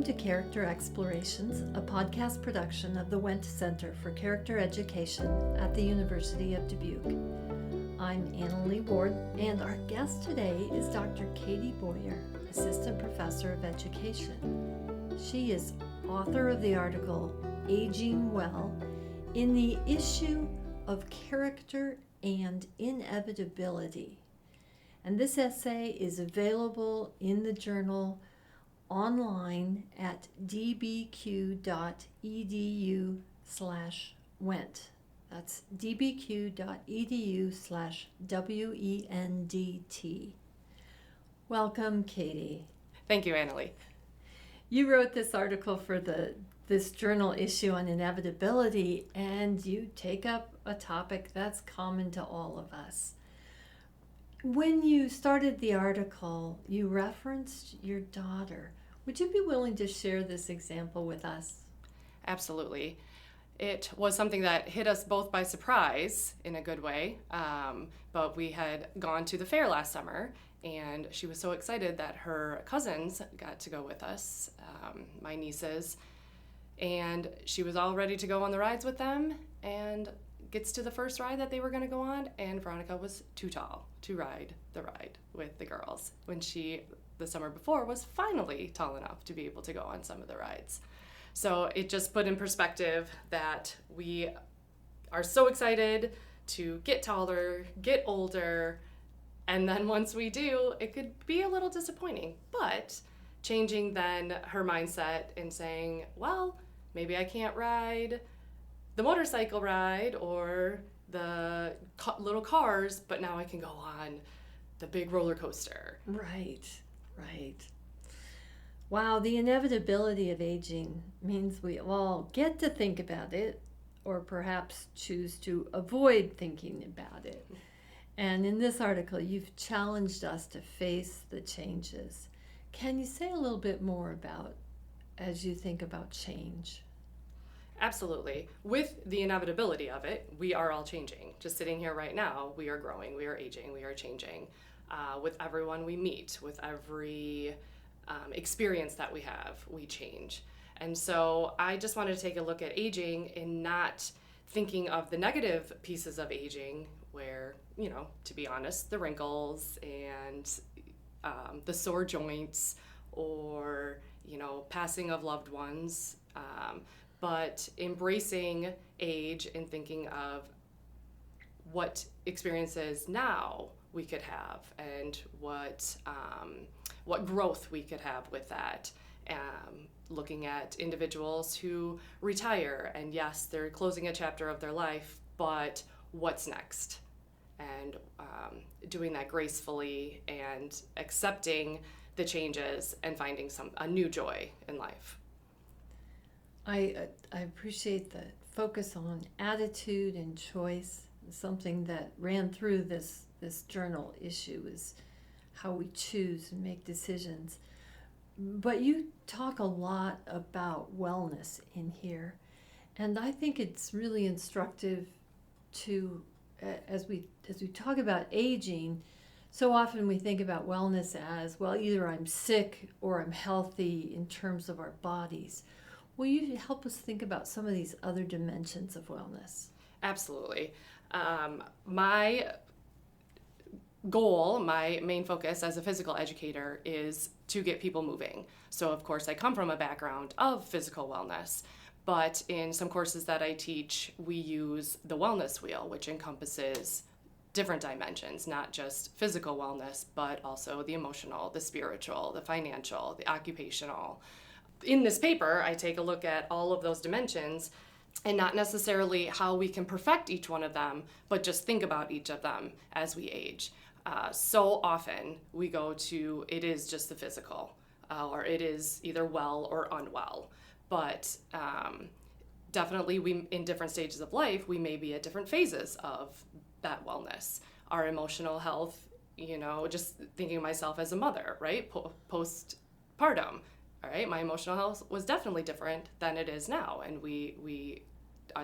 Welcome to Character Explorations, a podcast production of the Wendt Center for Character Education at the University of Dubuque. I'm Annalee Ward, and our guest today is Dr. Katie Boyer, Assistant Professor of Education. She is author of the article, Aging Well, in the issue of Character and Inevitability. And this essay is available in the journal online at dbq.edu/Wendt. That's dbq.edu/WENDT. Welcome, Katie. Thank you, Annalee. You wrote this article for this journal issue on inevitability, and you take up a topic that's common to all of us. When you started the article, you referenced your daughter. Would you be willing to share this example with us? Absolutely. It was something that hit us both by surprise in a good way, but we had gone to the fair last summer, and she was so excited that her cousins got to go with us, my nieces, and she was all ready to go on the rides with them, and gets to the first ride that they were going to go on, and Veronica was too tall to ride the ride with the girls when she, the summer before, was finally tall enough to be able to go on some of the rides. So it just put in perspective that we are so excited to get taller, get older, and then once we do, it could be a little disappointing. But changing then her mindset and saying, well, maybe I can't ride the motorcycle ride or the little cars, but now I can go on the big roller coaster. Right. Wow, the inevitability of aging means we all get to think about it, or perhaps choose to avoid thinking about it. And in this article, you've challenged us to face the changes. Can you say a little bit more about, as you think about change? Absolutely. With the inevitability of it, we are all changing. Just sitting here right now, we are growing, we are aging, we are changing. With everyone we meet, with every experience that we have, we change. And so I just wanted to take a look at aging and not thinking of the negative pieces of aging where, to be honest, the wrinkles and the sore joints or, passing of loved ones, but embracing age and thinking of what experiences now we could have and what growth we could have with that. Looking at individuals who retire, and yes, they're closing a chapter of their life, but what's next? And doing that gracefully and accepting the changes and finding a new joy in life. I appreciate the focus on attitude and choice. Something that ran through this journal issue is how we choose and make decisions. But you talk a lot about wellness in here, and I think it's really instructive to, as we talk about aging, so often we think about wellness as, well, either I'm sick or I'm healthy in terms of our bodies. Will you help us think about some of these other dimensions of wellness? Absolutely. My goal, my main focus as a physical educator is to get people moving. So of course I come from a background of physical wellness, but in some courses that I teach, we use the wellness wheel, which encompasses different dimensions, not just physical wellness, but also the emotional, the spiritual, the financial, the occupational. In this paper, I take a look at all of those dimensions and not necessarily how we can perfect each one of them, but just think about each of them as we age. So often we go to, it is just the physical, or it is either well or unwell. But definitely we, in different stages of life, we may be at different phases of that wellness. Our emotional health, just thinking of myself as a mother, right? Postpartum. All right, my emotional health was definitely different than it is now, and we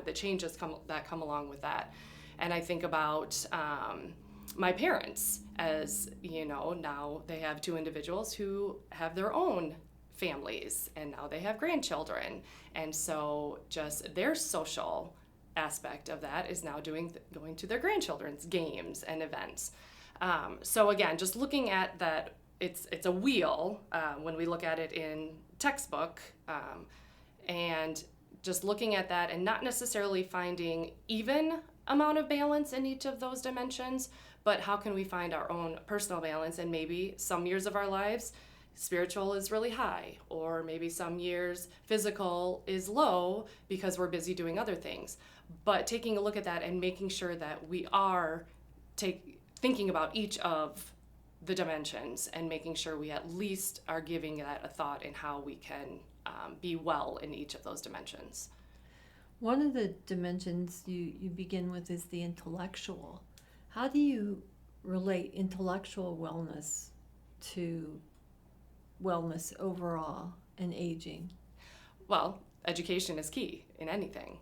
the changes that come along with that. And I think about my parents as, now they have two individuals who have their own families, and now they have grandchildren. And so just their social aspect of that is now going to their grandchildren's games and events. So again, just looking at that, it's a wheel when we look at it in textbook, and just looking at that and not necessarily finding even amount of balance in each of those dimensions, but how can we find our own personal balance? And maybe some years of our lives, spiritual is really high, or maybe some years physical is low because we're busy doing other things. But taking a look at that and making sure that we are thinking about each of the dimensions and making sure we at least are giving that a thought in how we can be well in each of those dimensions. One of the dimensions you begin with is the intellectual. How do you relate intellectual wellness to wellness overall and aging? Well, education is key in anything.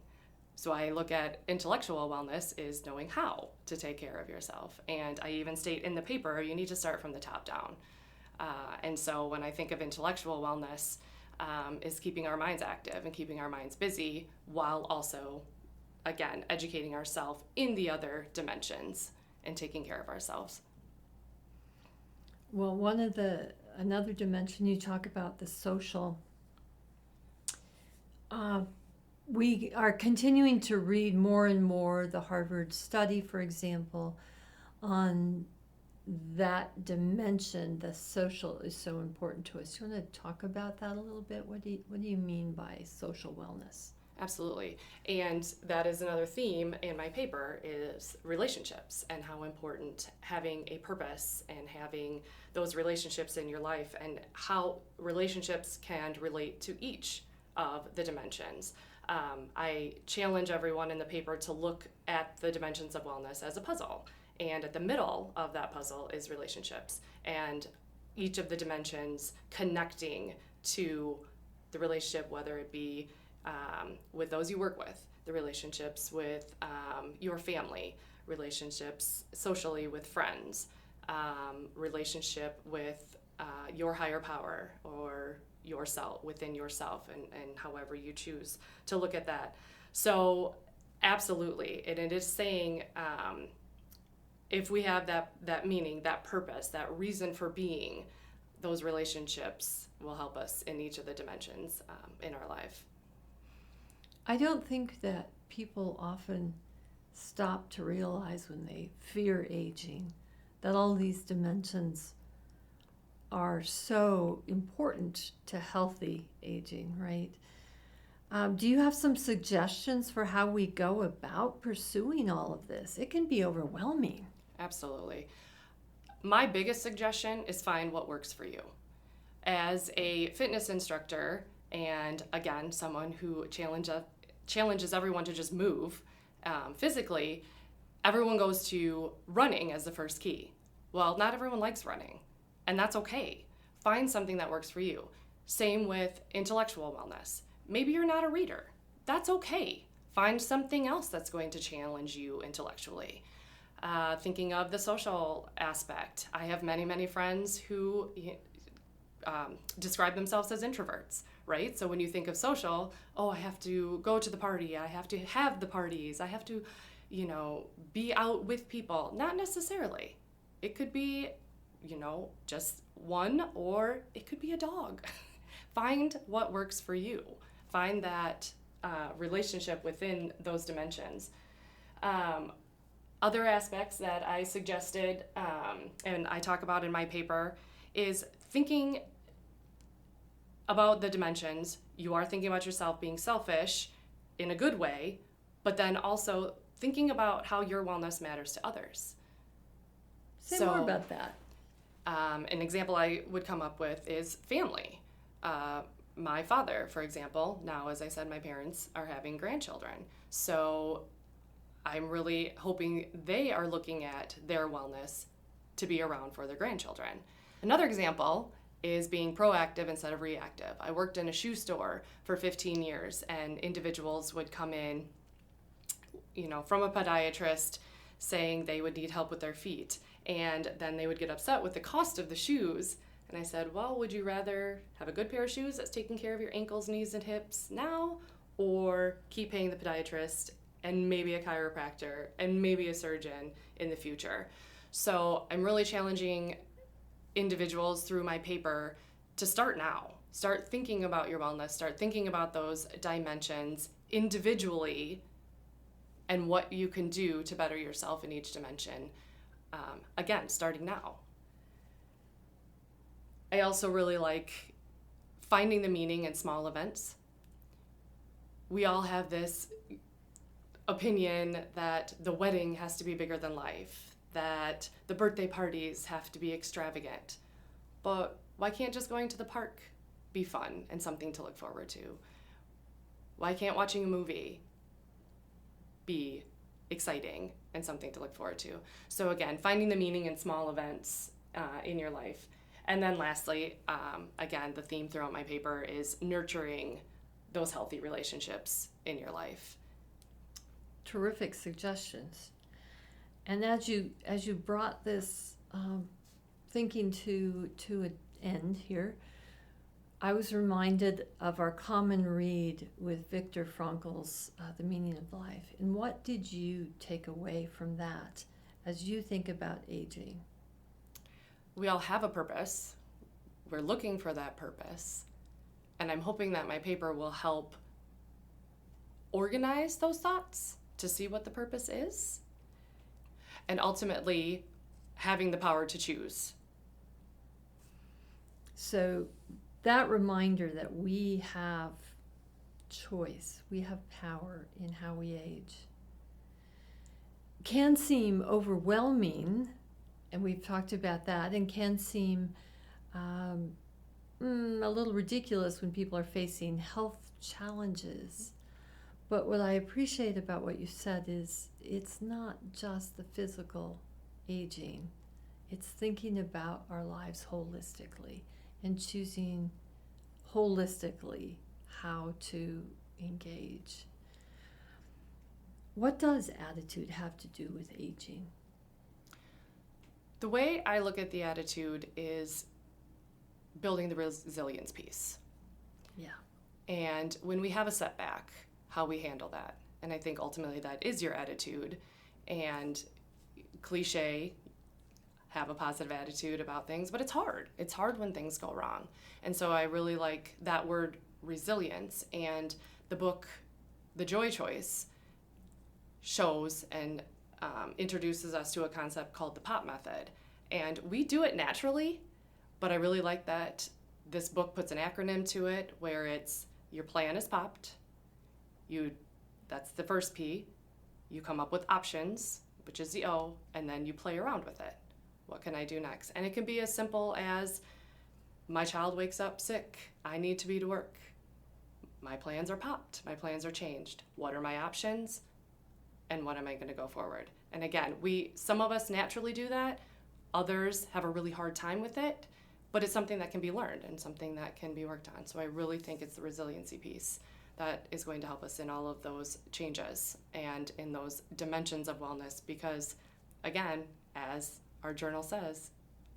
So I look at intellectual wellness is knowing how to take care of yourself. And I even state in the paper, you need to start from the top down. And so when I think of intellectual wellness, is keeping our minds active and keeping our minds busy while also, again, educating ourselves in the other dimensions and taking care of ourselves. Well, another dimension you talk about, the social. We are continuing to read more and more the Harvard study, for example, on that dimension. The social is so important to us. Do you want to talk about that a little bit? What do you mean by social wellness? Absolutely. And that is another theme in my paper, is relationships, and how important having a purpose and having those relationships in your life, and how relationships can relate to each of the dimensions. I challenge everyone in the paper to look at the dimensions of wellness as a puzzle. And at the middle of that puzzle is relationships, and each of the dimensions connecting to the relationship, whether it be with those you work with, the relationships with your family, relationships socially with friends, relationship with your higher power or yourself, within yourself, and however you choose to look at that. So absolutely, and it is saying, if we have that meaning, that purpose, that reason for being, those relationships will help us in each of the dimensions in our life. I don't think that people often stop to realize when they fear aging that all these dimensions are so important to healthy aging, right? Do you have some suggestions for how we go about pursuing all of this? It can be overwhelming. Absolutely. My biggest suggestion is find what works for you. As a fitness instructor, and again, someone who challenges everyone to just move physically, everyone goes to running as the first key. Well, not everyone likes running, and that's okay. Find something that works for you. Same with intellectual wellness. Maybe you're not a reader. That's okay. Find something else that's going to challenge you intellectually. Thinking of the social aspect, I have many, many friends who describe themselves as introverts, right? So when you think of social, I have to go to the party, I have to have the parties, I have to, be out with people. Not necessarily. It could be, just one, or it could be a dog. Find what works for you. Find that relationship within those dimensions. Other aspects that I suggested, and I talk about in my paper, is thinking about the dimensions. You are thinking about yourself being selfish in a good way, but then also thinking about how your wellness matters to others. Say more about that. An example I would come up with is family. My father, for example, now, as I said, my parents are having grandchildren. So I'm really hoping they are looking at their wellness to be around for their grandchildren. Another example is being proactive instead of reactive. I worked in a shoe store for 15 years, and individuals would come in, from a podiatrist saying they would need help with their feet. And then they would get upset with the cost of the shoes And I said, well, would you rather have a good pair of shoes that's taking care of your ankles, knees, and hips now, or keep paying the podiatrist and maybe a chiropractor and maybe a surgeon in the future? So I'm really challenging individuals through my paper to start now. Start thinking about your wellness, start thinking about those dimensions individually and what you can do to better yourself in each dimension. Again, starting now. I also really like finding the meaning in small events. We all have this opinion that the wedding has to be bigger than life, that the birthday parties have to be extravagant. But why can't just going to the park be fun and something to look forward to? Why can't watching a movie be exciting and something to look forward to? So again, finding the meaning in small events in your life. And then lastly, again, the theme throughout my paper is nurturing those healthy relationships in your life. Terrific suggestions. And as you brought this thinking to an end here, I was reminded of our common read with Viktor Frankl's The Meaning of Life. And what did you take away from that as you think about aging? We all have a purpose. We're looking for that purpose. And I'm hoping that my paper will help organize those thoughts to see what the purpose is. And ultimately, having the power to choose. So that reminder that we have choice, we have power in how we age, can seem overwhelming, and we've talked about that, and can seem a little ridiculous when people are facing health challenges. But what I appreciate about what you said is it's not just the physical aging. It's thinking about our lives holistically and choosing holistically how to engage. What does attitude have to do with aging? The way I look at the attitude is building the resilience piece. Yeah. And when we have a setback, how we handle that. And I think ultimately that is your attitude. And cliche, have a positive attitude about things, but it's hard. It's hard when things go wrong. And so I really like that word resilience. And the book, The Joy Choice, shows and introduces us to a concept called the POP method. And we do it naturally, but I really like that this book puts an acronym to it where it's your plan is popped. That's the first P. You come up with options, which is the O, and then you play around with it. What can I do next? And it can be as simple as my child wakes up sick. I need to be to work. My plans are popped. My plans are changed. What are my options? And what am I going to go forward? And again, some of us naturally do that. Others have a really hard time with it, but it's something that can be learned and something that can be worked on. So I really think it's the resiliency piece that is going to help us in all of those changes and in those dimensions of wellness because, again, as our journal says,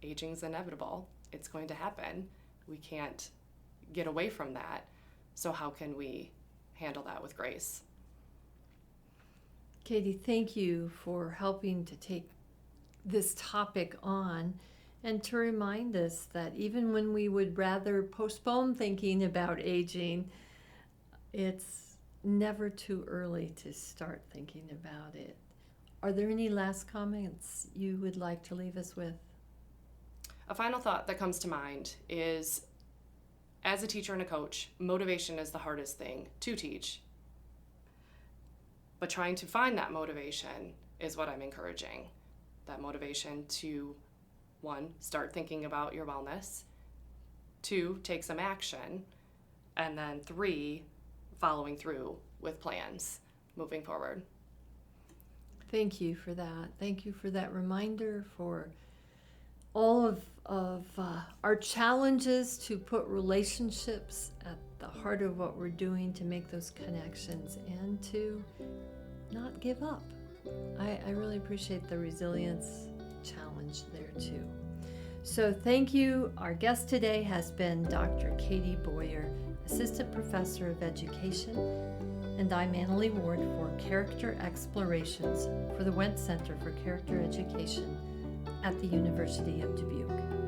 aging is inevitable. It's going to happen. We can't get away from that. So how can we handle that with grace? Katie, thank you for helping to take this topic on and to remind us that even when we would rather postpone thinking about aging, it's never too early to start thinking about it. Are there any last comments you would like to leave us with? A final thought that comes to mind is, as a teacher and a coach, motivation is the hardest thing to teach. But trying to find that motivation is what I'm encouraging. That motivation to, 1, start thinking about your wellness, 2, take some action, and then 3, following through with plans moving forward. Thank you for that. Thank you for that reminder, for all of our challenges to put relationships at the heart of what we're doing to make those connections and to not give up. I really appreciate the resilience challenge there too. So thank you. Our guest today has been Dr. Katie Boyer, Assistant Professor of Education, and I'm Annalee Ward for Character Explorations for the Wendt Center for Character Education at the University of Dubuque.